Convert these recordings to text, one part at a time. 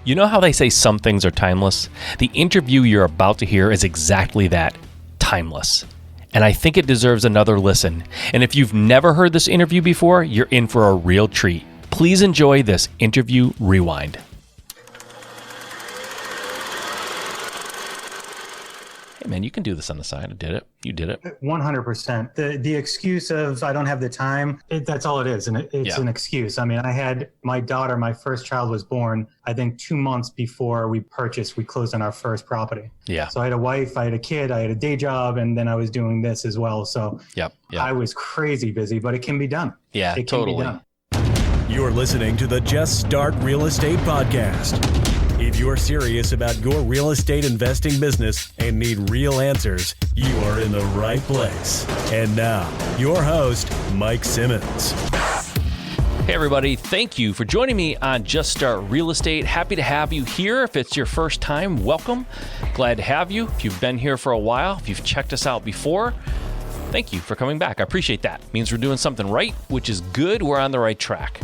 You know how they say some things are timeless? The interview you're about to hear is exactly that, timeless. And I think it deserves another listen. And if you've never heard this interview before, you're in for a real treat. Please enjoy this interview rewind. Hey man, you can do this on the side. I did it. You did it. 100%. The excuse of I don't have the time, that's all it is. And it's an excuse. I mean, I had my daughter, my first child was born, I think 2 months before we closed on our first property. Yeah. So I had a wife, I had a kid, I had a day job, and then I was doing this as well. So I was crazy busy, but it can be done. Yeah, it can totally. be done. You're listening to the Just Start Real Estate Podcast. If you're serious about your real estate investing business and need real answers, you are in the right place. And now, your host, Mike Simmons. Hey everybody, thank you for joining me on Just Start Real Estate. Happy to have you here. If it's your first time, welcome. Glad to have you. If you've been here for a while, if you've checked us out before, thank you for coming back. I appreciate that. It means we're doing something right, which is good. We're on the right track.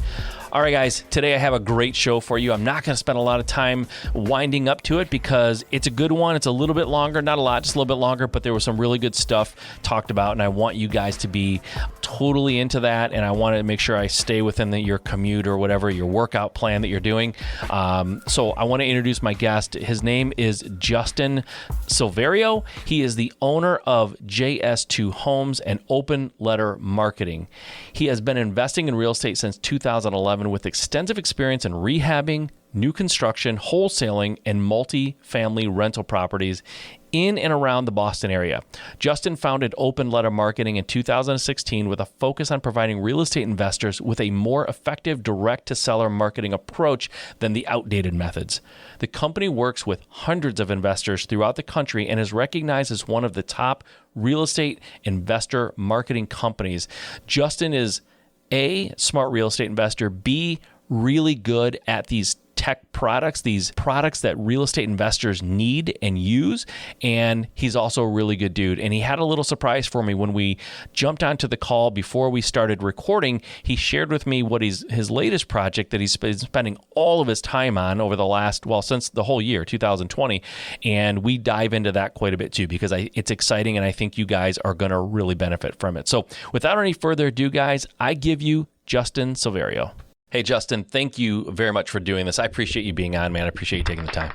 All right, guys, today I have a great show for you. I'm not going to spend a lot of time winding up to it because it's a good one. It's a little bit longer, not a lot, just a little bit longer, but there was some really good stuff talked about, and I want you guys to be totally into that, and I want to make sure I stay within your commute or whatever, your workout plan that you're doing. So I want to introduce my guest. His name is Justin Silverio. He is the owner of JS2 Homes and Open Letter Marketing. He has been investing in real estate since 2011 with extensive experience in rehabbing, new construction, wholesaling, and multi-family rental properties in and around the Boston area. Justin founded Open Letter Marketing in 2016 with a focus on providing real estate investors with a more effective direct-to-seller marketing approach than the outdated methods. The company works with hundreds of investors throughout the country and is recognized as one of the top real estate investor marketing companies. Justin is A, smart real estate investor, B, really good at these tech products, these products that real estate investors need and use. And he's also a really good dude. And he had a little surprise for me when we jumped onto the call before we started recording. He shared with me what his latest project that he's been spending all of his time on over the last, since the whole year, 2020. And we dive into that quite a bit too, because it's exciting and I think you guys are going to really benefit from it. So without any further ado, guys, I give you Justin Silverio. Hey, Justin, thank you very much for doing this. I appreciate you being on, man. I appreciate you taking the time.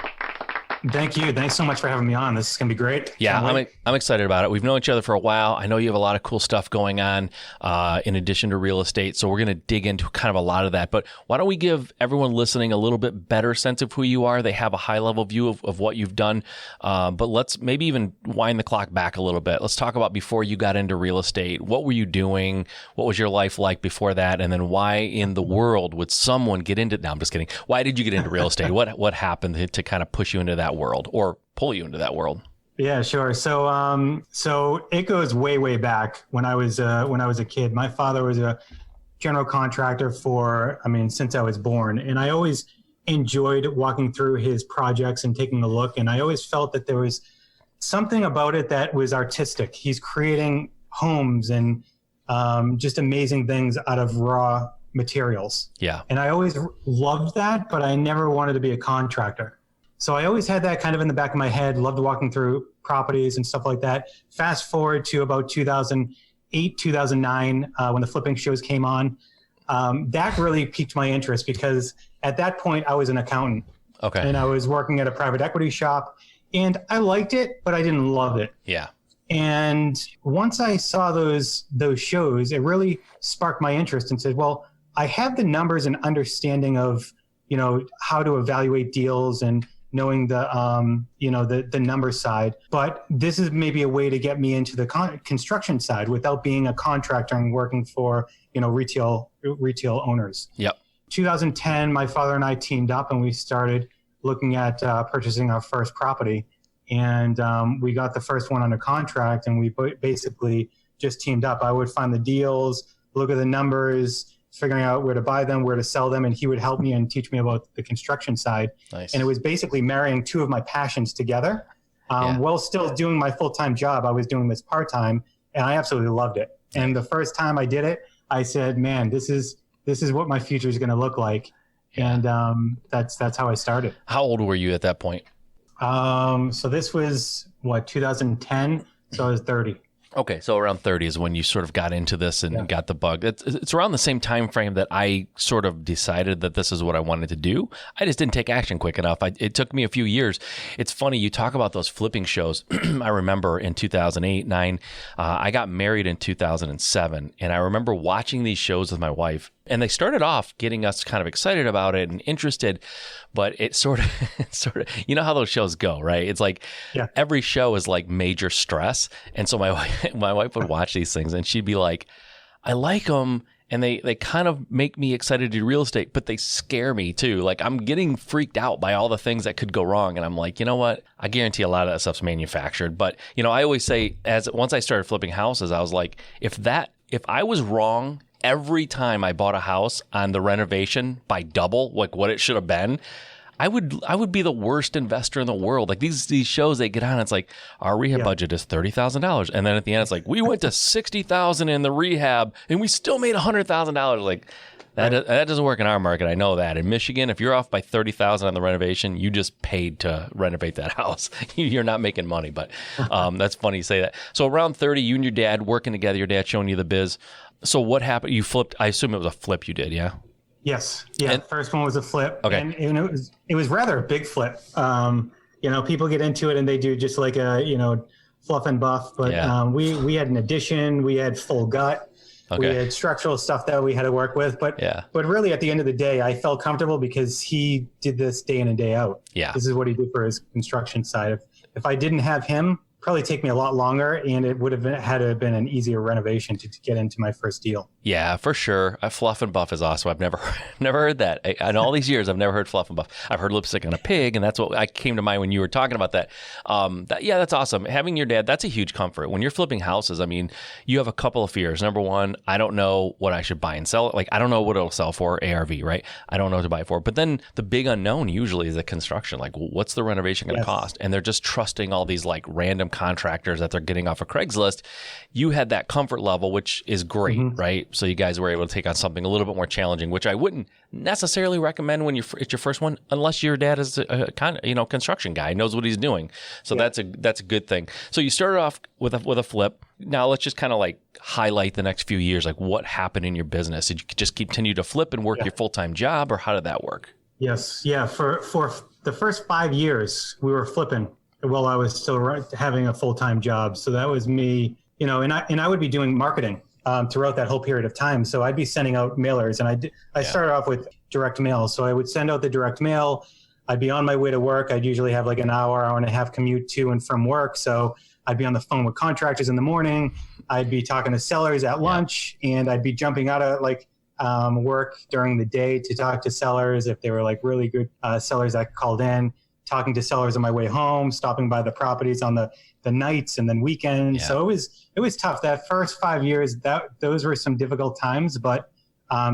Thank you. Thanks so much for having me on. This is going to be great. Yeah, I'm excited about it. We've known each other for a while. I know you have a lot of cool stuff going on in addition to real estate. So we're going to dig into kind of a lot of that. But why don't we give everyone listening a little bit better sense of who you are? They have a high level view of what you've done. But let's maybe even wind the clock back a little bit. Let's talk about before you got into real estate. What were you doing? What was your life like before that? And then why in the world would someone get into, no, I'm just kidding. Why did you get into real estate? What happened to kind of push you into that world or pull you into that world? Yeah, sure. So it goes way back when I was a kid. My father was a general contractor since I was born, and I always enjoyed walking through his projects and taking a look. And I always felt that there was something about it that was artistic. He's creating homes and just amazing things out of raw materials. Yeah. And I always loved that, but I never wanted to be a contractor. So I always had that kind of in the back of my head, loved walking through properties and stuff like that. Fast forward to about 2008, 2009, when the flipping shows came on. That really piqued my interest because at that point I was an accountant. Okay. And I was working at a private equity shop and I liked it, but I didn't love it. Yeah. And once I saw those shows, it really sparked my interest and said, well, I have the numbers and understanding of, how to evaluate deals and knowing the number side, but this is maybe a way to get me into the construction side without being a contractor and working for retail owners. Yep. 2010, my father and I teamed up and we started looking at purchasing our first property, and we got the first one under contract, and we basically just teamed up. I would find the deals, look at the numbers, figuring out where to buy them, where to sell them, and he would help me and teach me about the construction side. Nice. And it was basically marrying two of my passions together. While still doing my full-time job, I was doing this part-time, and I absolutely loved it. And the first time I did it, I said, man, this is what my future is going to look like. And that's how I started. How old were you at that point? So this was 2010. So I was 30. Okay, so around 30 is when you sort of got into this and got the bug. It's around the same time frame that I sort of decided that this is what I wanted to do. I just didn't take action quick enough. It took me a few years. It's funny, you talk about those flipping shows. I remember in 2008, 9, I got married in 2007, and I remember watching these shows with my wife. And they started off getting us kind of excited about it and interested, but it sort of, you know how those shows go, right? It's like every show is like major stress. And so my wife would watch these things and she'd be like, I like them. And they kind of make me excited to do real estate, but they scare me too. Like I'm getting freaked out by all the things that could go wrong. And I'm like, you know what? I guarantee a lot of that stuff's manufactured. But, you know, I always say once I started flipping houses, I was like, if I was wrong every time I bought a house on the renovation by double, like what it should have been, I would be the worst investor in the world. Like these shows they get on, it's like our rehab budget is $30,000, and then at the end it's like we went to $60,000 in the rehab and we still made $100,000. Like that doesn't work in our market. I know that in Michigan, if you're off by $30,000 on the renovation, you just paid to renovate that house. You're not making money. But that's funny you say that. So around 30, you and your dad working together. Your dad showing you the biz. So what happened? You flipped. I assume it was a flip you did, yeah? Yes. Yeah. The first one was a flip. Okay. And it was rather a big flip. People get into it and they do just like a, fluff and buff. But we had an addition. We had full gut. Okay. We had structural stuff that we had to work with. But really at the end of the day, I felt comfortable because he did this day in and day out. Yeah. This is what he did for his construction side. If I didn't have him, probably take me a lot longer, and it would have had to have been an easier renovation to get into my first deal. Yeah, for sure. Fluff and buff is awesome. I've never heard that. In all these years, I've never heard fluff and buff. I've heard lipstick on a pig, and that's what I came to mind when you were talking about that. That's awesome. Having your dad, that's a huge comfort. When you're flipping houses, I mean, you have a couple of fears. Number one, I don't know what I should buy and sell. Like, I don't know what it'll sell for, ARV, right? I don't know what to buy it for. But then the big unknown usually is the construction. Like, what's the renovation going to cost? And they're just trusting all these like random contractors that they're getting off of Craigslist. You had that comfort level, which is great, right? So you guys were able to take on something a little bit more challenging, which I wouldn't necessarily recommend when it's your first one, unless your dad is a construction guy, knows what he's doing. So that's a good thing. So you started off with a flip. Now let's just kind of like highlight the next few years. Like what happened in your business? Did you just continue to flip and work your full-time job, or how did that work? Yes. Yeah. For the first 5 years, we were flipping while I was still having a full-time job. So that was me, and I would be doing marketing throughout that whole period of time. So I'd be sending out mailers, and I started off with direct mail. So I would send out the direct mail. I'd be on my way to work. I'd usually have like an hour and a half commute to and from work. So I'd be on the phone with contractors in the morning. I'd be talking to sellers at lunch, and I'd be jumping out of work during the day to talk to sellers if they were like really good sellers that called in. Talking to sellers on my way home, stopping by the properties on the nights and then weekends. Yeah. So it was tough. That first 5 years, those were some difficult times, but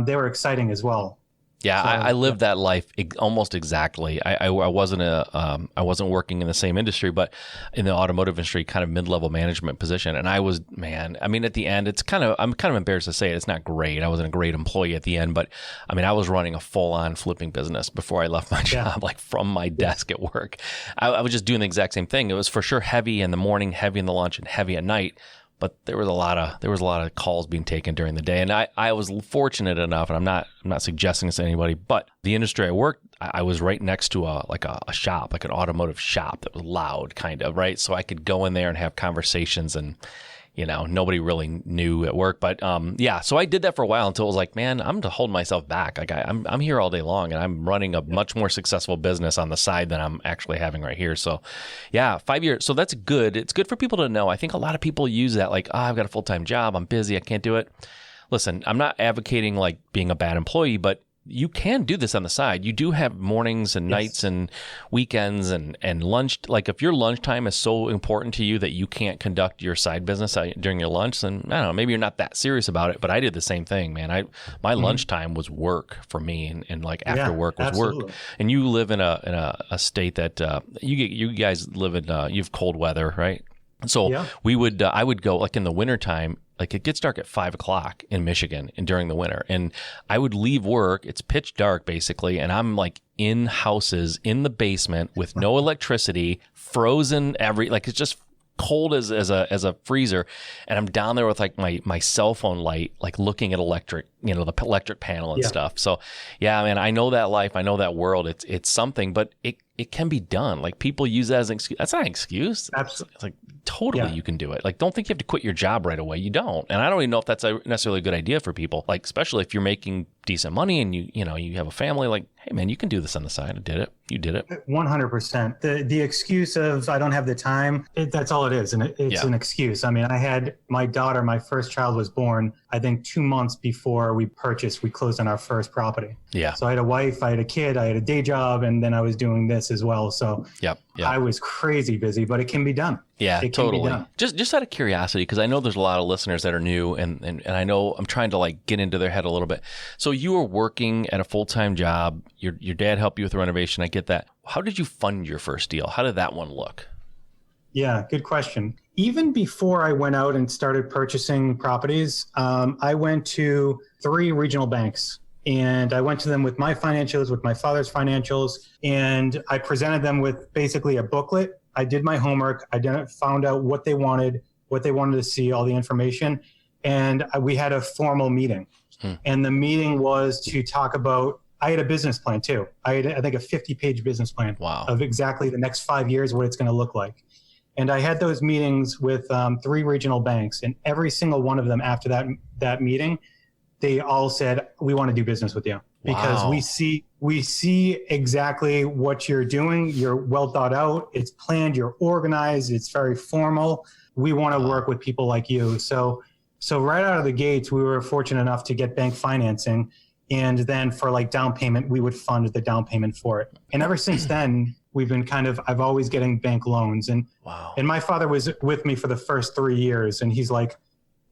they were exciting as well. Yeah, so, I lived that life almost exactly. I wasn't I wasn't working in the same industry, but in the automotive industry, kind of mid-level management position. And I was, at the end, I'm kind of embarrassed to say it. It's not great. I wasn't a great employee at the end, but I was running a full-on flipping business before I left my job, like from my desk at work. I was just doing the exact same thing. It was for sure heavy in the morning, heavy in the lunch, and heavy at night. But there was a lot of calls being taken during the day, and I was fortunate enough, and I'm not suggesting this to anybody, but the industry I worked, I was right next to a shop, like an automotive shop that was loud, kind of, right? So I could go in there and have conversations, and nobody really knew at work. But so I did that for a while until it was like, man, I'm to hold myself back. Like I'm here all day long, and I'm running a much more successful business on the side than I'm actually having right here. So 5 years. So that's good. It's good for people to know. I think a lot of people use that like, I've got a full-time job. I'm busy. I can't do it. Listen, I'm not advocating like being a bad employee, but you can do this on the side. You do have mornings and nights and weekends and lunch. Like if your lunchtime is so important to you that you can't conduct your side business during your lunch, then I don't know, maybe you're not that serious about it, but I did the same thing, man. My lunchtime was work for me, and like after work was work. And you live in a state that you guys live in, you have cold weather, right? So I would go like in the wintertime, like it gets dark at 5:00 in Michigan and during the winter. And I would leave work. It's pitch dark basically. And I'm like in houses in the basement with no electricity, frozen like it's just cold as a freezer. And I'm down there with like my cell phone light, like looking at electric, the electric panel and stuff. So yeah, man, I know that life. I know that world. It's something, but it can be done. Like people use that as an excuse. That's not an excuse. Absolutely. It's like totally you can do it. Like don't think you have to quit your job right away. You don't. And I don't even know if that's necessarily a good idea for people. Like especially if you're making decent money and you have a family, like, hey man, you can do this on the side. I did it. You did it. 100%. The excuse of I don't have the time, that's all it is. And it's an excuse. I mean, I had my daughter, my first child was born, I think 2 months before we closed on our first property. Yeah. So I had a wife, I had a kid, I had a day job, and then I was doing this as well. So I was crazy busy, but it can be done. Yeah, totally. Just out of curiosity, because I know there's a lot of listeners that are new, and I know I'm trying to like get into their head a little bit. So you were working at a full-time job. Your dad helped you with the renovation. I get that. How did you fund your first deal? How did that one look? Yeah, good question. Even before I went out and started purchasing properties, I went to 3 regional banks. And I went to them with my financials, with my father's financials, and I presented them with basically a booklet. I did my homework. I found out what they wanted to see, all the information. And we had a formal meeting. And the meeting was to talk about, I had a business plan too. I had, I think, a 50-page business plan of exactly the next 5 years, what it's going to look like. And I had those meetings with 3 regional banks, and every single one of them after that meeting, they all said, we want to do business with you because we see exactly what you're doing. You're well thought out. It's planned. You're organized. It's very formal. We want to work with people like you. So right out of the gates, we were fortunate enough to get bank financing. And then for like down payment, we would fund the down payment for it. And ever since then, we've been I've always getting bank loans. And my father was with me for the first 3 years. And he's like,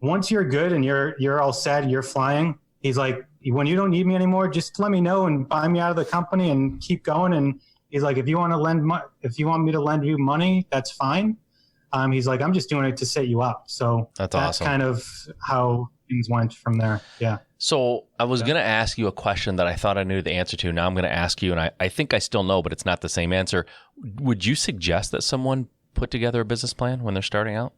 once you're good and you're all set, you're flying, he's like, when you don't need me anymore, just let me know and buy me out of the company and keep going. And he's like, if you want me to lend you money, that's fine. He's like, I'm just doing it to set you up. So that's awesome. Kind of how things went from there. Yeah. So I was going to ask you a question that I thought I knew the answer to. Now I'm going to ask you, and I think I still know, but it's not the same answer. Would you suggest that someone put together a business plan when they're starting out?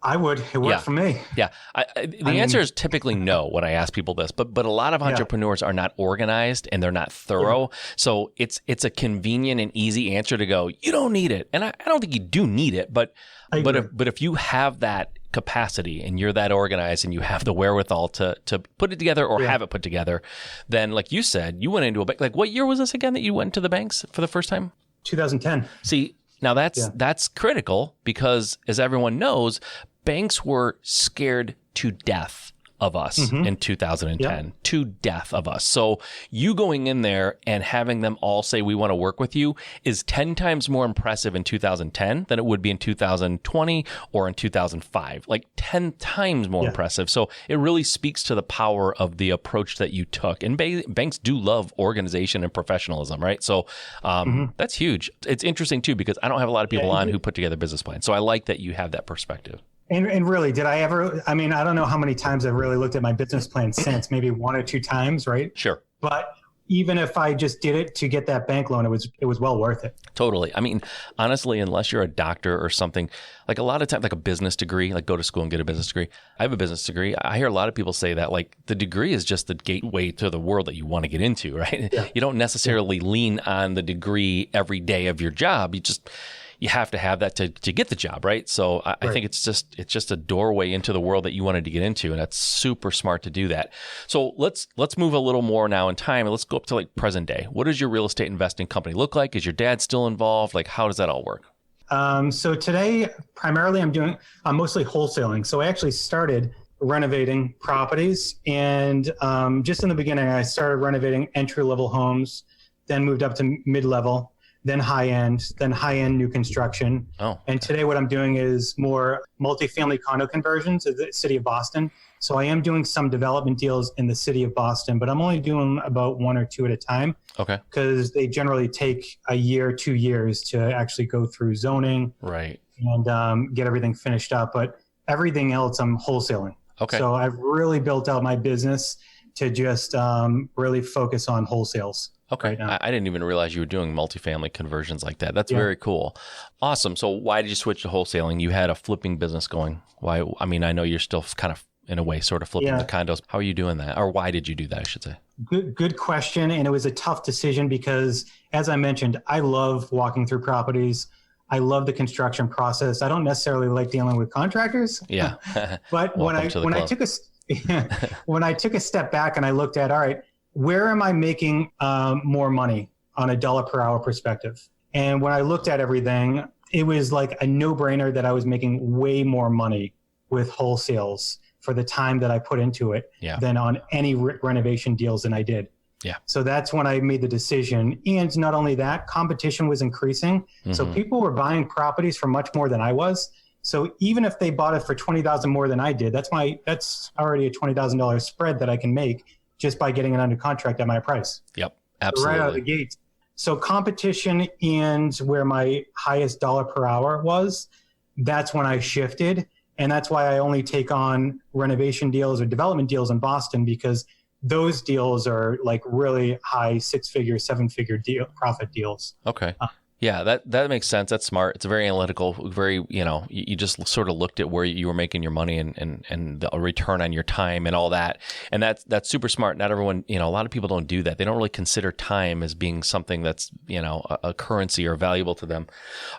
I would. It worked for me. Yeah. The answer is typically no when I ask people this, but a lot of entrepreneurs are not organized and they're not thorough. Yeah. So it's a convenient and easy answer to go, you don't need it. And I don't think you do need it, but if you have that capacity and you're that organized and you have the wherewithal to put it together or have it put together, then like you said, you went into a bank. Like what year was this again that you went to the banks for the first time? 2010. See, now that's critical because as everyone knows, banks were scared to death of us in 2010, to death of us. So you going in there and having them all say, we want to work with you is 10 times more impressive in 2010 than it would be in 2020 or in 2005, like 10 times more impressive. So it really speaks to the power of the approach that you took. And banks do love organization and professionalism, right? So that's huge. It's interesting too, because I don't have a lot of people on who put together business plans. So I like that you have that perspective. And really, did I ever, I mean, I don't know how many times I've really looked at my business plan since, maybe 1 or 2 times, right? Sure. But even if I just did it to get that bank loan, it was well worth it. Totally. I mean, honestly, unless you're a doctor or something, like a lot of times, like a business degree, like go to school and get a business degree. I have a business degree. I hear a lot of people say that like the degree is just the gateway to the world that you want to get into, right? Yeah. You don't necessarily lean on the degree every day of your job. You have to have that to get the job, right? So I think it's just a doorway into the world that you wanted to get into, and that's super smart to do that. So let's move a little more now in time, and let's go up to like present day. What does your real estate investing company look like? Is your dad still involved? Like, how does that all work? So today, primarily, I'm mostly wholesaling. So I actually started renovating properties, and just in the beginning, I started renovating entry-level homes, then moved up to mid-level, then high-end new construction. Oh. And today what I'm doing is more multifamily condo conversions in the city of Boston. So I am doing some development deals in the city of Boston, but I'm only doing about 1 or 2 at a time. Okay. Because they generally take a year, 2 years to actually go through zoning. Right. and get everything finished up. But everything else, I'm wholesaling. Okay. So I've really built out my business to just really focus on wholesales. Okay. Right now. I didn't even realize you were doing multifamily conversions like that. That's very cool. Awesome. So why did you switch to wholesaling? You had a flipping business going. Why? I mean, I know you're still kind of, in a way, sort of flipping the condos. How are you doing that? Or why did you do that, I should say? Good question. And it was a tough decision because, as I mentioned, I love walking through properties. I love the construction process. I don't necessarily like dealing with contractors. Yeah. But when I took a step back and I looked at, all right, where am I making more money on a dollar per hour perspective? And when I looked at everything, it was like a no-brainer that I was making way more money with wholesales for the time that I put into it than on any renovation deals than I did. Yeah. So that's when I made the decision. And not only that, competition was increasing. Mm-hmm. So people were buying properties for much more than I was. So even if they bought it for $20,000 more than I did, that's already a $20,000 spread that I can make just by getting it under contract at my price. Yep, absolutely. So right out of the gate. So competition and where my highest dollar per hour was, that's when I shifted. And that's why I only take on renovation deals or development deals in Boston, because those deals are like really high 6-figure, 7-figure profit deals. Okay. Yeah, that makes sense. That's smart. It's very analytical, very, you just sort of looked at where you were making your money and the return on your time and all that. And that's super smart. Not everyone, a lot of people don't do that. They don't really consider time as being something that's, a currency or valuable to them.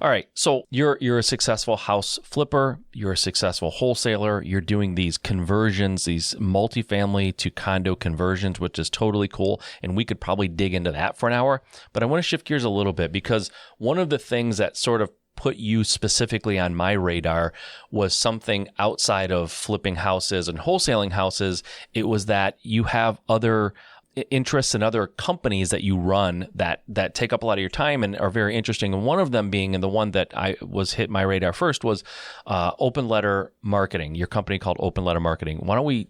All right. So you're a successful house flipper. You're a successful wholesaler. You're doing these conversions, these multifamily to condo conversions, which is totally cool. And we could probably dig into that for an hour. But I want to shift gears a little bit, because one of the things that sort of put you specifically on my radar was something outside of flipping houses and wholesaling houses. It was that you have other interests in other companies that you run that take up a lot of your time and are very interesting. And one of them being, and the one that I was hit my radar first, was Open Letter Marketing, your company called Open Letter Marketing. Why don't we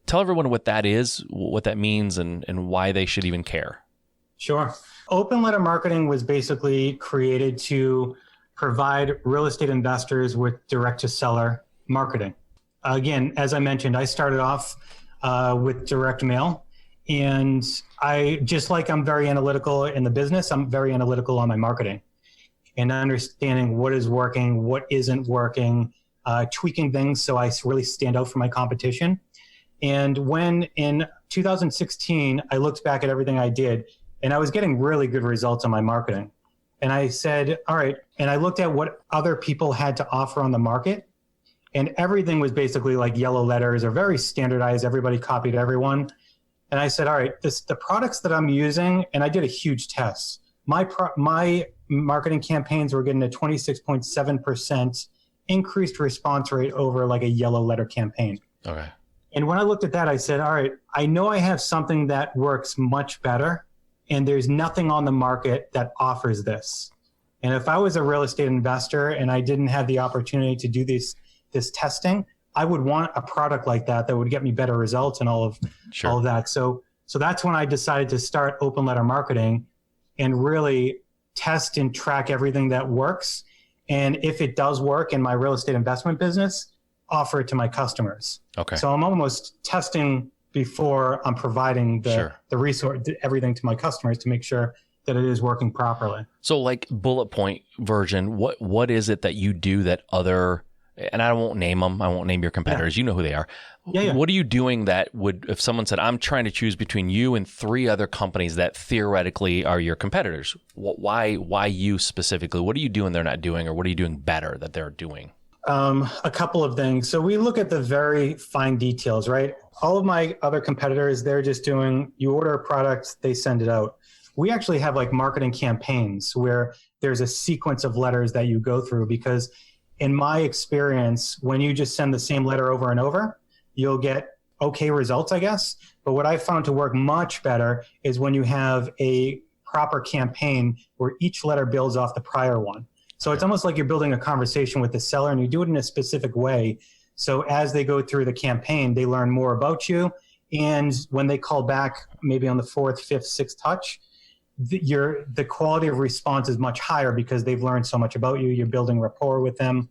tell everyone what that is, what that means, and why they should even care? Sure. Open Letter Marketing was basically created to provide real estate investors with direct-to-seller marketing. Again, as I mentioned, I started off with direct mail. And I'm very analytical in the business, I'm very analytical on my marketing and understanding what is working, what isn't working, tweaking things so I really stand out from my competition. And when in 2016, I looked back at everything I did, and I was getting really good results on my marketing. And I said, all right, and I looked at what other people had to offer on the market, and everything was basically like yellow letters or very standardized. Everybody copied everyone. And I said, all right, the products that I'm using, and I did a huge test. My marketing campaigns were getting a 26.7% increased response rate over like a yellow letter campaign. Okay. And when I looked at that, I said, all right, I know I have something that works much better, and there's nothing on the market that offers this. And if I was a real estate investor and I didn't have the opportunity to do this testing, I would want a product like that would get me better results and all of that. So that's when I decided to start Open Letter Marketing and really test and track everything that works. And if it does work in my real estate investment business, offer it to my customers. Okay. So I'm almost testing before I'm providing the resource, everything to my customers to make sure that it is working properly. So like bullet point version, what is it that you do that other, and I won't name them, I won't name your competitors, you know who they are. Yeah. What are you doing that would, if someone said, I'm trying to choose between you and 3 other companies that theoretically are your competitors, why you specifically? What are you doing they're not doing, or what are you doing better that they're doing? A couple of things. So we look at the very fine details, right? All of my other competitors, they're just doing, you order a product, they send it out. We actually have like marketing campaigns where there's a sequence of letters that you go through, because in my experience, when you just send the same letter over and over, you'll get okay results, I guess. But what I found to work much better is when you have a proper campaign where each letter builds off the prior one. So it's almost like you're building a conversation with the seller, and you do it in a specific way. So as they go through the campaign, they learn more about you. And when they call back, maybe on the 4th, 5th, 6th touch, the quality of response is much higher because they've learned so much about you. You're building rapport with them.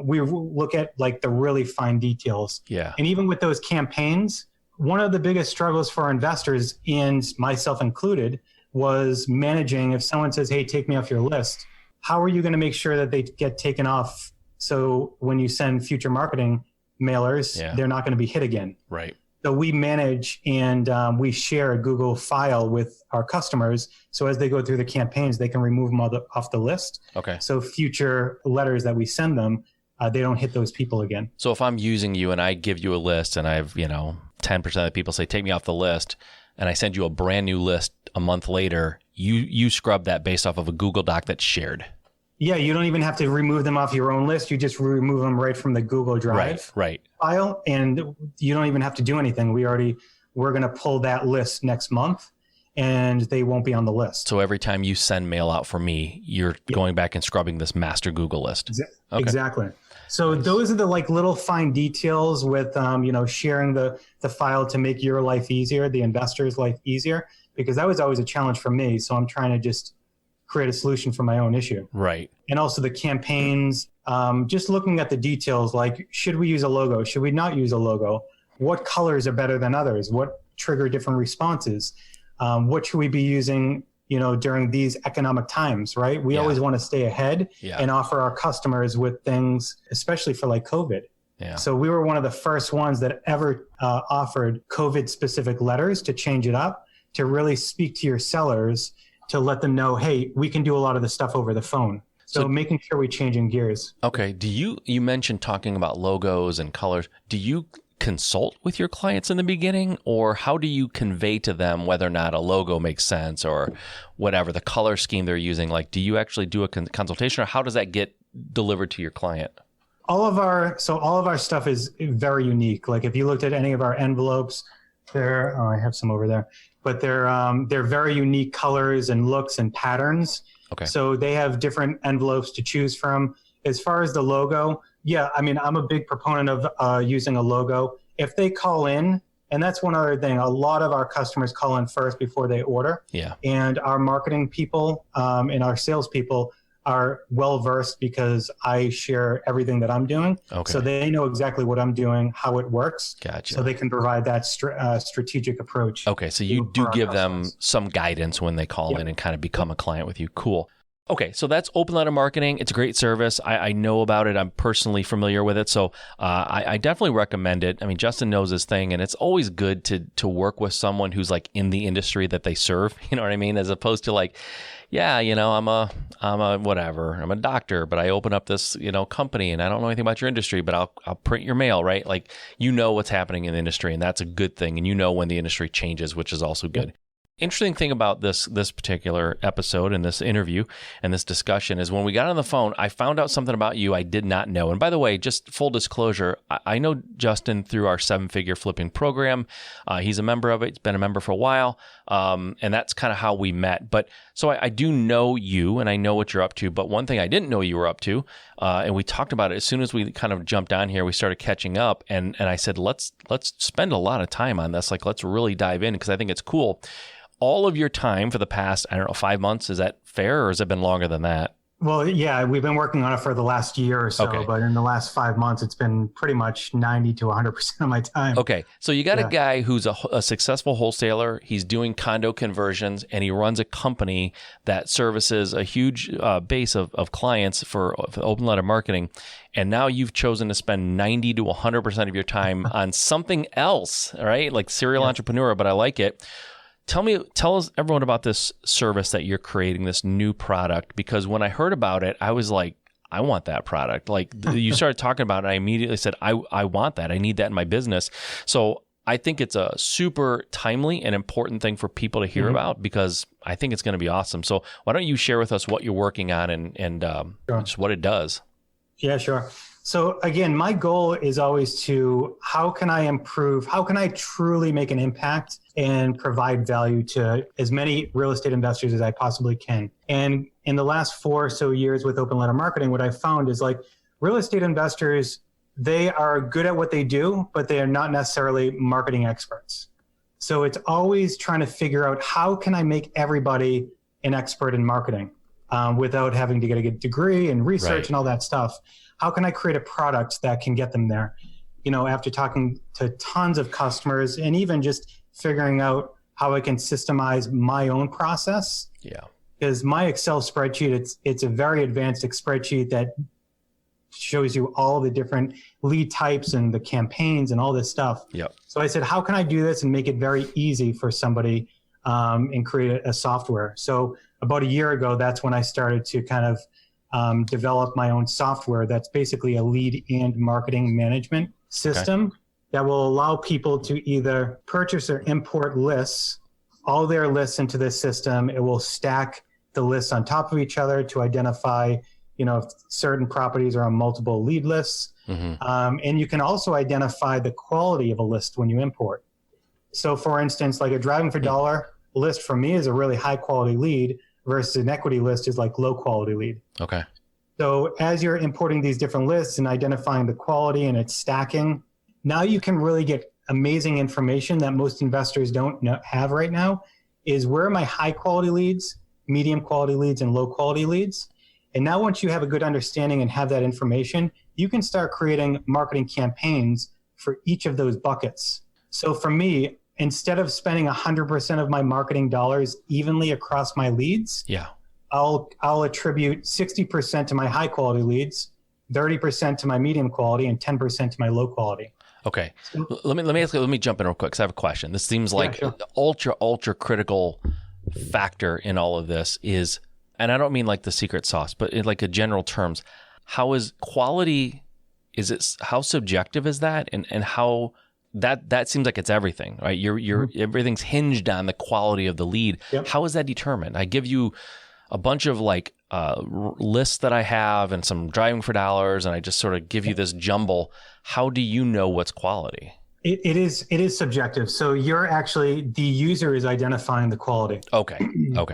We look at like the really fine details. Yeah. And even with those campaigns, one of the biggest struggles for investors, and myself included, was managing if someone says, hey, take me off your list, how are you going to make sure that they get taken off? So when you send future marketing mailers, they're not going to be hit again. Right. So we manage and we share a Google file with our customers. So as they go through the campaigns, they can remove them off the list. Okay. So future letters that we send them, they don't hit those people again. So if I'm using you and I give you a list and I've, 10% of the people say, take me off the list, and I send you a brand new list a month later, you scrub that based off of a Google Doc that's shared. Yeah, you don't even have to remove them off your own list. You just remove them right from the Google Drive file, and you don't even have to do anything. We're going to pull that list next month, and they won't be on the list. So every time you send mail out for me, you're going back and scrubbing this master Google list. Okay. Exactly. So those are the like little fine details with, sharing the file to make your life easier, the investor's life easier, because that was always a challenge for me. So I'm trying to just create a solution for my own issue. Right. And also the campaigns, just looking at the details, like, should we use a logo? Should we not use a logo? What colors are better than others? What trigger different responses? What should we be using, during these economic times, right? We always want to stay ahead and offer our customers with things, especially for like COVID. Yeah. So we were one of the first ones that ever offered COVID specific letters to change it up, to really speak to your sellers, to let them know, hey, we can do a lot of the stuff over the phone. So making sure we're changing gears. Okay. You mentioned talking about logos and colors. Do you consult with your clients in the beginning, or how do you convey to them whether or not a logo makes sense or whatever, the color scheme they're using? Like, do you actually do a consultation, or how does that get delivered to your client? All of our stuff is very unique. Like if you looked at any of our envelopes, I have some over there, but they're very unique colors and looks and patterns. Okay. So they have different envelopes to choose from. As far as the logo, I'm a big proponent of using a logo. If they call in, and that's one other thing, a lot of our customers call in first before they order. Yeah. And our marketing people and our salespeople are well-versed because I share everything that I'm doing. Okay. So they know exactly what I'm doing, how it works. Gotcha. So they can provide that strategic approach. Okay. So you do give them some guidance when they call in and kind of become a client with you. Cool. Okay, so that's open letter marketing. It's a great service. I know about it. I'm personally familiar with it. So I definitely recommend it. I mean, Justin knows his thing, and it's always good to work with someone who's like in the industry that they serve. You know what I mean? As opposed to like, I'm a whatever. I'm a doctor, but I open up this, company and I don't know anything about your industry, but I'll print your mail, right? Like, what's happening in the industry, and that's a good thing. And when the industry changes, which is also good. Interesting thing about this particular episode and this interview and this discussion is when we got on the phone, I found out something about you I did not know. And by the way, just full disclosure, I know Justin through our 7-figure flipping program. He's a member of it. He's been a member for a while. And that's kind of how we met. But so I do know you and I know what you're up to. But one thing I didn't know you were up to, and we talked about it as soon as we kind of jumped on here, we started catching up. And I said, let's spend a lot of time on this. Like, let's really dive in because I think it's cool. All of your time for the past, 5 months, is that fair, or has it been longer than that? Well, yeah, we've been working on it for the last year or so, Okay. But in the last 5 months, it's been pretty much 90 to 100% of my time. Okay, so you got a guy who's a successful wholesaler. He's doing condo conversions, and he runs a company that services a huge base of clients for open letter marketing. And now you've chosen to spend 90 to 100% of your time on something else, right? Like serial entrepreneur, but I like it. Tell us everyone about this service that you're creating, this new product, because when I heard about it, I was like, I want that product. Like you started talking about it, I immediately said, I want that. I need that in my business. So I think it's a super timely and important thing for people to hear about because I think it's going to be awesome. So why don't you share with us what you're working on and just what it does? Yeah, sure. So again, my goal is always how can I truly make an impact and provide value to as many real estate investors as I possibly can. And in the last 4 or so years with open letter marketing, what I found is like real estate investors, they are good at what they do, but they are not necessarily marketing experts. So it's always trying to figure out how can I make everybody an expert in marketing without having to get a degree and research and all that stuff. How can I create a product that can get them there? After talking to tons of customers and even just figuring out how I can systemize my own process. Yeah. Because my Excel spreadsheet, it's a very advanced spreadsheet that shows you all the different lead types and the campaigns and all this stuff. Yep. So I said, how can I do this and make it very easy for somebody and create a software? So about a year ago, that's when I started to kind of develop my own software that's basically a lead and marketing management system that will allow people to either purchase or import lists, all their lists into this system. It will stack the lists on top of each other to identify if certain properties are on multiple lead lists. And you can also identify the quality of a list when you import. So for instance, like a driving for dollar list for me is a really high quality lead versus an equity list is like low quality lead. Okay. So as you're importing these different lists and identifying the quality and its stacking, now you can really get amazing information that most investors don't have right now is where are my high quality leads, medium quality leads, and low quality leads. And now once you have a good understanding and have that information, you can start creating marketing campaigns for each of those buckets. So for me, instead of spending 100% of my marketing dollars evenly across my leads, I'll attribute 60% to my high quality leads, 30% to my medium quality, and 10% to my low quality. Okay. Let me jump in real quick because I have a question. This seems like the ultra critical factor in all of this is, and I don't mean like the secret sauce, but in like a general terms, how is quality, how subjective is that? And how that seems like it's everything, right? Everything's hinged on the quality of the lead. Yep. How is that determined? I give you a bunch of like lists that I have and some driving for dollars, and I just sort of give you this jumble. How do you know what's quality? It is subjective. So the user is identifying the quality. Okay.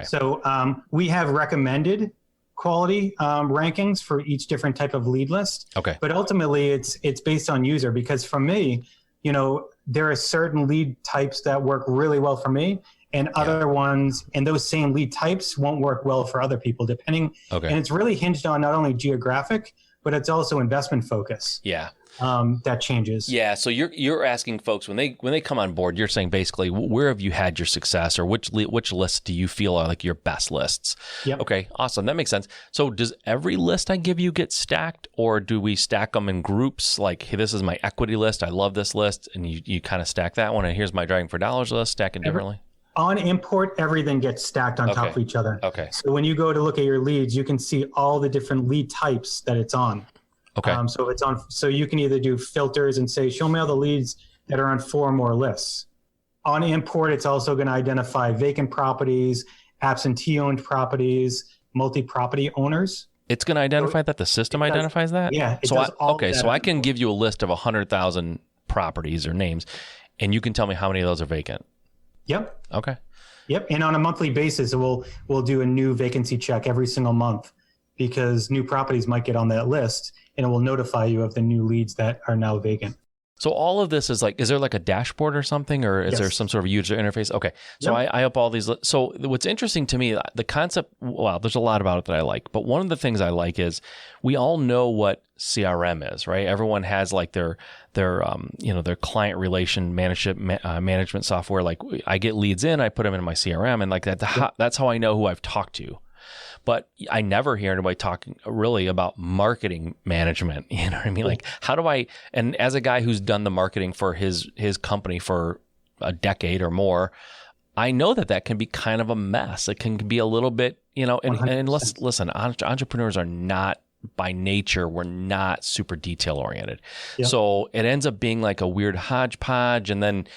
So we have recommended quality rankings for each different type of lead list. Okay. But ultimately it's based on user, because for me, there are certain lead types that work really well for me, and other ones, and those same lead types won't work well for other people, depending. Okay. And it's really hinged on not only geographic, but it's also investment focus. Yeah. That changes. Yeah. So you're asking folks when they come on board, you're saying basically, where have you had your success, or which lists do you feel are like your best lists? Yep. Okay. Awesome. That makes sense. So does every list I give you get stacked, or do we stack them in groups? Like, hey, this is my equity list. I love this list. And you kind of stack that one. And here's my driving for dollars list, stack it differently. On import, everything gets stacked on top of each other. Okay. So when you go to look at your leads, you can see all the different lead types that it's on. Okay. So you can either do filters and say, show me all the leads that are on 4 or more lists. On import, it's also going to identify vacant properties, absentee owned properties, multi-property owners. It's going to identify that? The system identifies that? Yeah. So I can give you a list of 100,000 properties or names, and you can tell me how many of those are vacant. Yep. Okay. Yep. And on a monthly basis, we'll do a new vacancy check every single month, because new properties might get on that list, and it will notify you of the new leads that are now vacant. So all of this is there like a dashboard or something, or is there some sort of user interface? Okay. So I up all these. So what's interesting to me, the concept, well, there's a lot about it that I like, but one of the things I like is we all know what CRM is, right? Everyone has like their client relation management software. Like I get leads in, I put them in my CRM, and like that's how I know who I've talked to. But I never hear anybody talking really about marketing management. You know what I mean? Like, how do I, and as a guy who's done the marketing for his company for a decade or more, I know that can be kind of a mess. It can be a little bit, and listen, entrepreneurs are not, by nature, we're not super detail oriented. Yeah. So it ends up being like a weird hodgepodge. And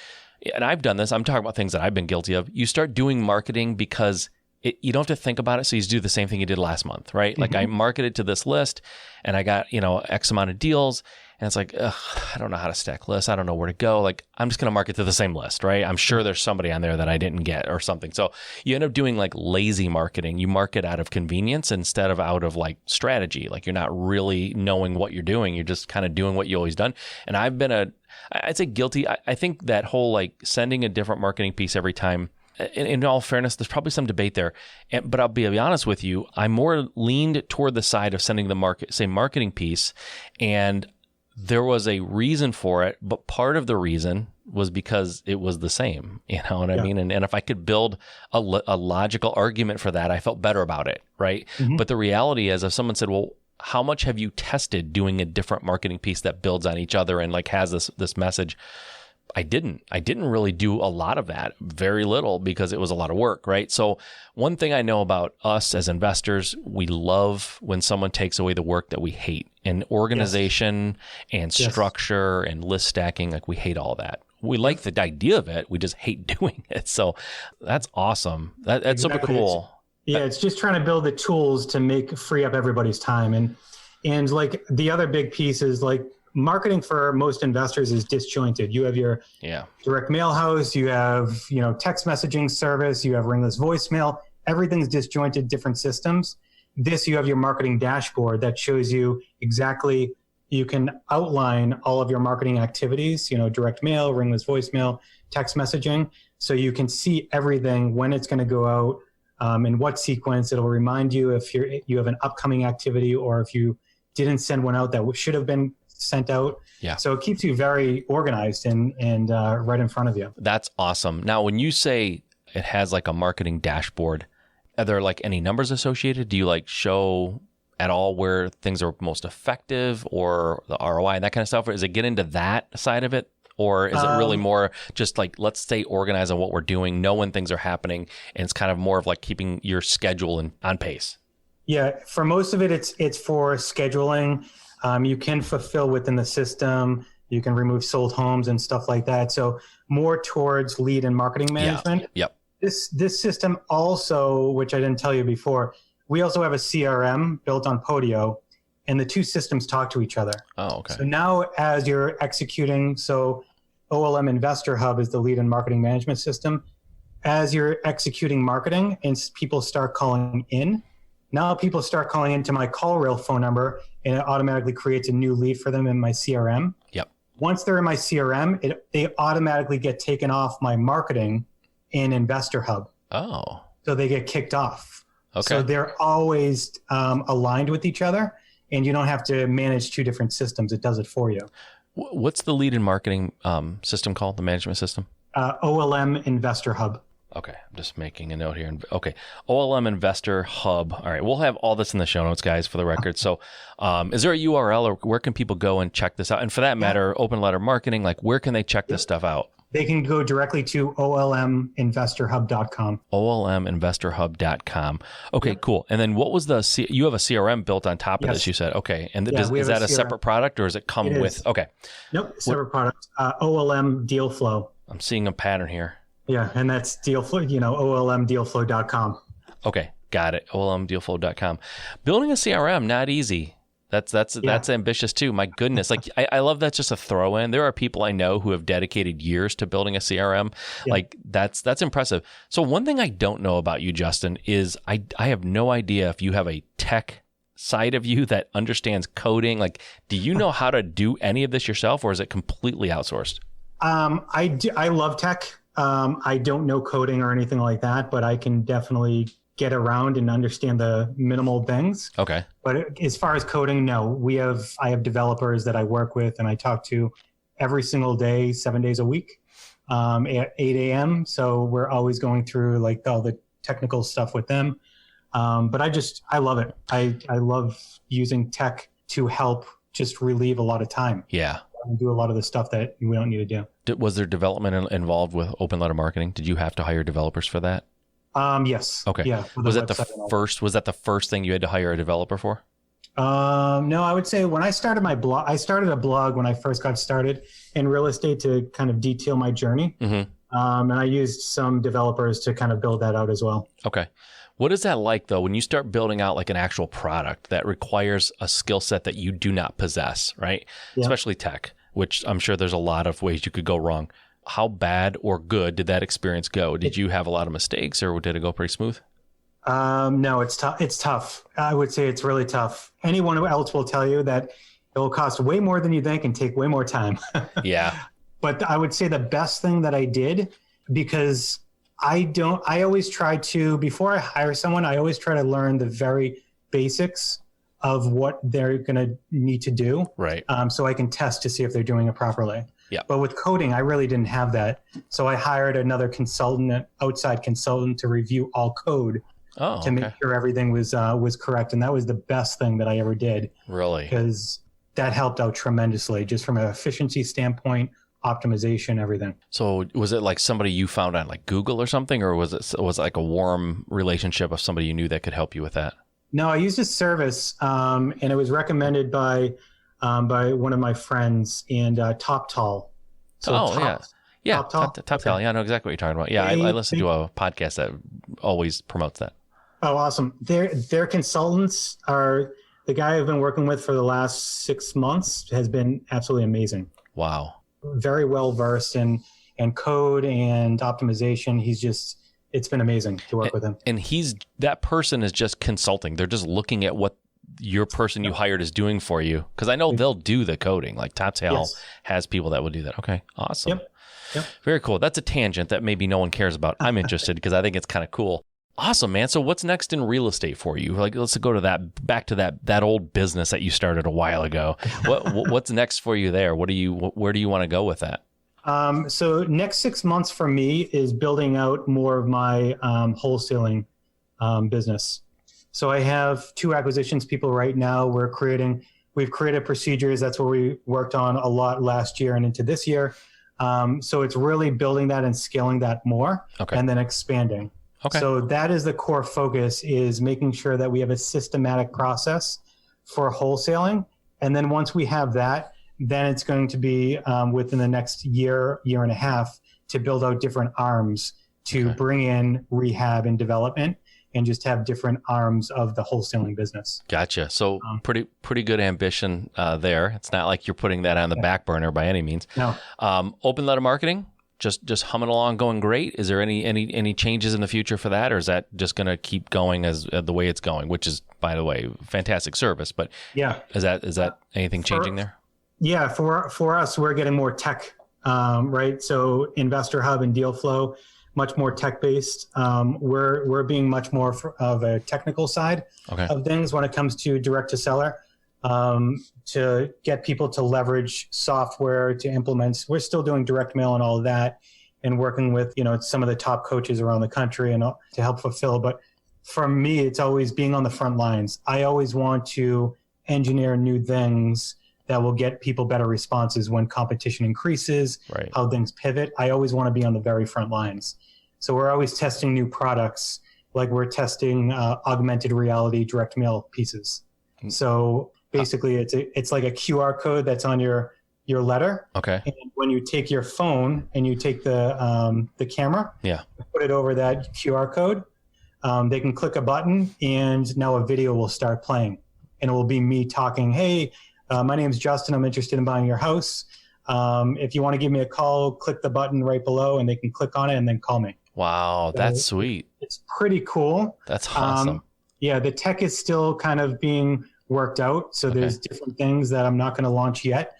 I've done this, I'm talking about things that I've been guilty of. You start doing marketing because you don't have to think about it. So you just do the same thing you did last month, right? Like I marketed to this list and I got, X amount of deals. And it's like, ugh, I don't know how to stack lists. I don't know where to go. Like, I'm just going to market to the same list, right? I'm sure there's somebody on there that I didn't get or something. So you end up doing like lazy marketing. You market out of convenience instead of out of like strategy. Like you're not really knowing what you're doing. You're just kind of doing what you always done. And I've been I'd say guilty. I think that whole like sending a different marketing piece every time, in all fairness, there's probably some debate there. But I'll be honest with you, I'm more leaned toward the side of sending the same marketing piece. And there was a reason for it, but part of the reason was because it was the same, you know what I mean? And if I could build a logical argument for that, I felt better about it, right? But the reality is, if someone said, well, how much have you tested doing a different marketing piece that builds on each other and like has this message? I didn't really do a lot of that, very little, because it was a lot of work, right? So one thing I know about us as investors, we love when someone takes away the work that we hate. And organization and structure and list stacking, like we hate all that. We like the idea of it, we just hate doing it. So that's awesome. That's super cool. It's just trying to build the tools to free up everybody's time. And like the other big piece is like, marketing for most investors is disjointed. You have your direct mail house, you have, text messaging service, you have ringless voicemail, everything's disjointed, different systems. You have your marketing dashboard that shows you exactly, you can outline all of your marketing activities, direct mail, ringless voicemail, text messaging. So you can see everything, when it's going to go out, in what sequence. It'll remind you if you have an upcoming activity or if you didn't send one out that should have been sent out. So it keeps you very organized and right in front of you. That's awesome. Now, when you say it has like a marketing dashboard, are there like any numbers associated? Do you like show at all where things are most effective or the ROI and that kind of stuff? Or is it get into that side of it? Or is it really more just like, let's stay organized on what we're doing, know when things are happening, and it's kind of more of like keeping your schedule on pace? Yeah, for most of it, it's for scheduling. You can fulfill within the system. You can remove sold homes and stuff like that. So more towards lead and marketing management. Yep. This system also, which I didn't tell you before, we also have a CRM built on Podio, and the two systems talk to each other. Oh, okay. So now as you're executing, so OLM Investor Hub is the lead and marketing management system. As you're executing marketing and people start calling in, now people start calling into my call rail phone number, and it automatically creates a new lead for them in my CRM. Yep. Once they're in my CRM, they automatically get taken off my marketing in Investor Hub. Oh. So they get kicked off. Okay. So they're always aligned with each other, and you don't have to manage two different systems. It does it for you. What's the lead and marketing system called, the management system? OLM Investor Hub. Okay, I'm just making a note here. Okay, OLM Investor Hub. All right, we'll have all this in the show notes, guys, for the record. So is there a URL, or where can people go and check this out? And for that matter, open letter marketing, like where can they check this stuff out? They can go directly to olminvestorhub.com. olminvestorhub.com. Okay, cool. And then what was you have a CRM built on top of this, you said. Okay, and is that a separate product, or does it come with? Okay. Nope, separate product. OLM Deal Flow. I'm seeing a pattern here. Yeah, and that's deal flow, olmdealflow.com. Okay, got it. olmdealflow.com. Building a CRM, not easy. That's ambitious too. My goodness. Like I love that's just a throw in. There are people I know who have dedicated years to building a CRM. Yeah. Like that's impressive. So one thing I don't know about you, Justin, is I have no idea if you have a tech side of you that understands coding. Like, do you know how to do any of this yourself, or is it completely outsourced? I love tech. I don't know coding or anything like that, but I can definitely get around and understand the minimal things. Okay. But as far as coding, no. I have developers that I work with and I talk to every single day, 7 days a week, at 8 a.m. So we're always going through like all the technical stuff with them. But I love it. I love using tech to help just relieve a lot of time. Yeah. And do a lot of the stuff that we don't need to do. Was there development involved with open letter marketing? Did you have to hire developers for that? Yes. Okay. Yeah. Was that the first thing you had to hire a developer for? No, I would say when I started my blog, I started a blog when I first got started in real estate to kind of detail my journey. Mm-hmm. And I used some developers to kind of build that out as well. Okay. What is that like though when you start building out like an actual product that requires a skill set that you do not possess, right? Yeah. Especially tech, which I'm sure there's a lot of ways you could go wrong. How bad or good did that experience go? Did you have a lot of mistakes or did it go pretty smooth? No, it's tough. It's tough. I would say it's really tough. Anyone else will tell you that it will cost way more than you think and take way more time. Yeah. But I would say the best thing that I did, because I always try to, before I hire someone, I always try to learn the very basics of what they're going to need to do. Right. So I can test to see if they're doing it properly. Yeah. But with coding, I really didn't have that. So I hired another consultant, an outside consultant, to review all code to make sure everything was correct. And that was the best thing that I ever did. Really? Because that helped out tremendously, just from an efficiency standpoint, optimization, everything. So was it like somebody you found on like Google or something, or was it like a warm relationship of somebody you knew that could help you with that? No, I used a service, and it was recommended by one of my friends and TopTal. So Top TopTal. Yeah, I know exactly what you're talking about. Yeah, I listen to a podcast that always promotes that. Oh, awesome! Their consultants are the guy I've been working with for the last 6 months has been absolutely amazing. Wow. Very well versed in code and optimization. It's been amazing to work with him. And that person is just consulting. They're just looking at what your person you hired is doing for you. Because I know they'll do the coding. Like TopTal has people that will do that. Okay, awesome. Yep. Very cool. That's a tangent that maybe no one cares about. I'm interested because I think it's kind of cool. Awesome, man. So what's next in real estate for you? Like, let's go to back to that old business that you started a while ago. What's next for you there? Where do you want to go with that? So next 6 months for me is building out more of my wholesaling business. So I have 2 acquisitions people right now. We've created procedures. That's what we worked on a lot last year and into this year. So it's really building that and scaling that more and then expanding. Okay. So that is the core focus, is making sure that we have a systematic process for wholesaling. And then once we have that, then it's going to be within the next year and a half to build out different arms to bring in rehab and development and just have different arms of the wholesaling business. Gotcha. So pretty good ambition there. It's not like you're putting that on the back burner by any means. No. Open letter marketing, just humming along, going great. Is there any changes in the future for that, or is that just going to keep going as the way it's going? Which is, by the way, fantastic service. But is that anything changing there? Yeah, for us, we're getting more tech, right? So Investor Hub and Deal Flow, much more tech based. We're being much more of a technical side of things when it comes to direct to seller. To get people to leverage software to implement. We're still doing direct mail and all of that, and working with some of the top coaches around the country and to help fulfill. But for me, it's always being on the front lines. I always want to engineer new things that will get people better responses when competition increases, how things pivot. I always want to be on the very front lines. So we're always testing new products, like we're testing augmented reality direct mail pieces. So basically, it's like a QR code that's on your letter. Okay. And when you take your phone and you take the camera, put it over that QR code, they can click a button, and now a video will start playing, and it will be me talking. Hey, my name's Justin. I'm interested in buying your house. If you want to give me a call, click the button right below, and they can click on it and then call me. Wow, that's sweet. It's pretty cool. That's awesome. The tech is still kind of being worked out. So there's different things that I'm not going to launch yet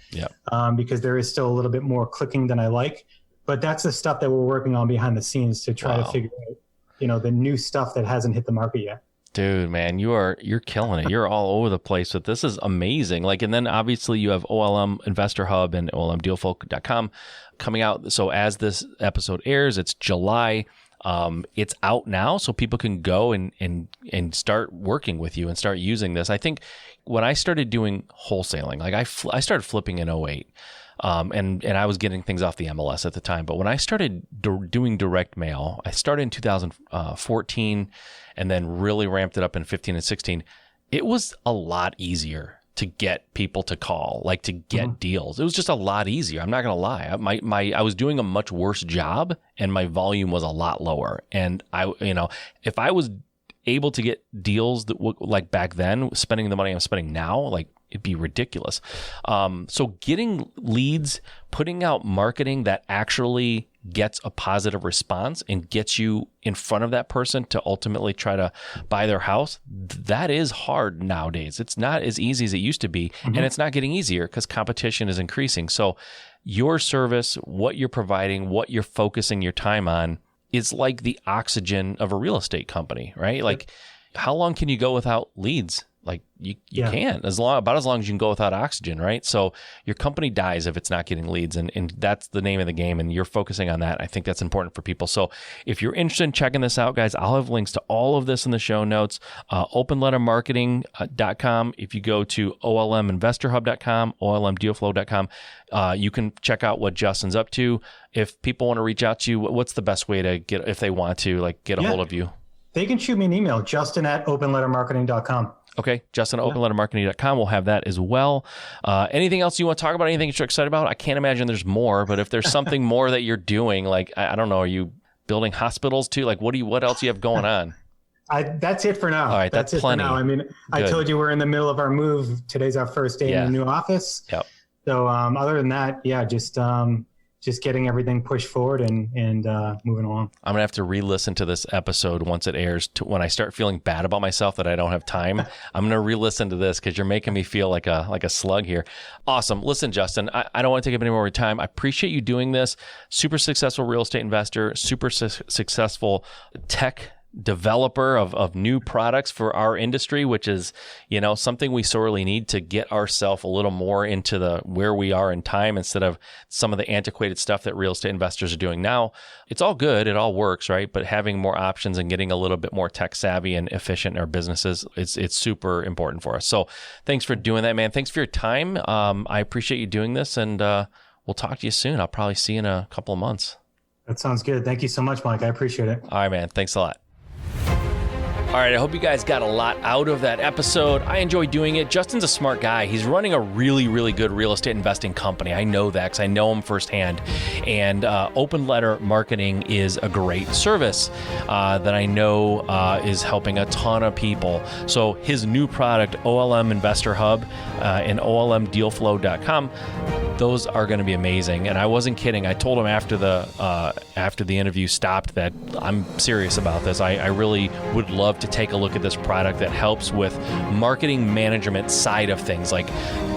because there is still a little bit more clicking than I like. But that's the stuff that we're working on behind the scenes to try to figure out, the new stuff that hasn't hit the market yet. Dude, man, you're killing it. You're all over the place, but this is amazing. And then obviously you have OLM Investor Hub and OLMDealFlow.com coming out. So as this episode airs, it's July. It's out now, so people can go and start working with you and start using this. I think when I started doing wholesaling, I started flipping in 2008. And I was getting things off the MLS at the time. But when I started doing direct mail, I started in 2014 and then really ramped it up in 15 and 16. It was a lot easier to get people to call, to get deals. It was just a lot easier. I'm not going to lie. I was doing a much worse job and my volume was a lot lower. And if I was able to get deals that like back then, spending the money I'm spending now, like it'd be ridiculous. So getting leads, putting out marketing that actually gets a positive response and gets you in front of that person to ultimately try to buy their house, that is hard nowadays. It's not as easy as it used to be, and it's not getting easier because competition is increasing. So your service, what you're providing, what you're focusing your time on is like the oxygen of a real estate company, right? Like how long can you go without leads? Like you can't, about as long as you can go without oxygen, right? So your company dies if it's not getting leads, and that's the name of the game, and you're focusing on that. I think that's important for people. So if you're interested in checking this out, guys, I'll have links to all of this in the show notes. Openlettermarketing.com. If you go to olminvestorhub.com, olmdealflow.com, you can check out what Justin's up to. If people want to reach out to you, what's the best way to get, if they want to, like, get a hold of you? They can shoot me an email, justin@openlettermarketing.com. Okay, Justin, openlettermarketing.com. We'll have that as well. Anything else you want to talk about? Anything you're excited about? I can't imagine there's more, but if there's something more that you're doing, like, I don't know, are you building hospitals too? Like, what else do you have going on? That's it for now. All right, that's plenty. For now. I mean, good. I told you we're in the middle of our move. Today's our first day in the new office. Yep. So other than that, just getting everything pushed forward and moving along. I'm gonna have to re-listen to this episode once it airs. When I start feeling bad about myself that I don't have time, I'm gonna re-listen to this because you're making me feel like a slug here. Awesome. Listen, Justin, I don't want to take up any more of your time. I appreciate you doing this. Super successful real estate investor, super successful tech developer of new products for our industry, which is, something we sorely need to get ourselves a little more into where we are in time instead of some of the antiquated stuff that real estate investors are doing now. It's all good. It all works, right? But having more options and getting a little bit more tech savvy and efficient in our businesses, it's super important for us. So thanks for doing that, man. Thanks for your time. I appreciate you doing this, and we'll talk to you soon. I'll probably see you in a couple of months. That sounds good. Thank you so much, Mike. I appreciate it. All right, man. Thanks a lot. All right, I hope you guys got a lot out of that episode. I enjoyed doing it. Justin's a smart guy. He's running a really, really good real estate investing company. I know that because I know him firsthand. And Open Letter Marketing is a great service that I know is helping a ton of people. So his new product, OLM Investor Hub and olmdealflow.com, those are going to be amazing. And I wasn't kidding. I told him after the interview stopped that I'm serious about this. I really would love to take a look at this product that helps with marketing management side of things, like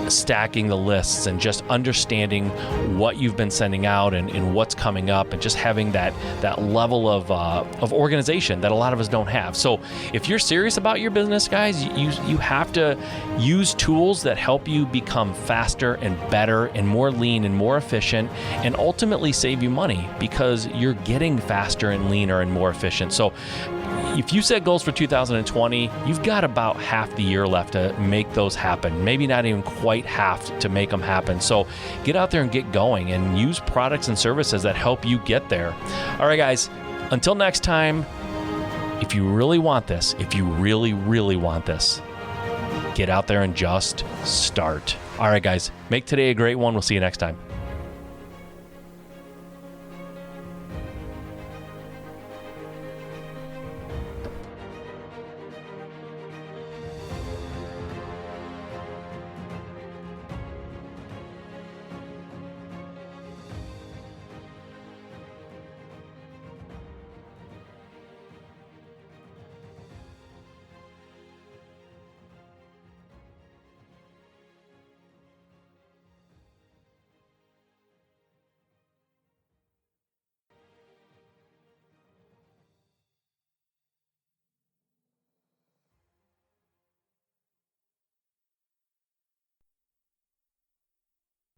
stacking the lists and just understanding what you've been sending out and what's coming up, and just having that level of organization that a lot of us don't have. So if you're serious about your business, guys, you have to use tools that help you become faster and better and more lean and more efficient, and ultimately save you money because you're getting faster and leaner and more efficient. So if you set goals for 2020, you've got about half the year left to make those happen. Maybe not even quite half to make them happen. So get out there and get going and use products and services that help you get there. All right, guys, until next time, if you really want this, if you really, really want this, get out there and just start. All right, guys, make today a great one. We'll see you next time.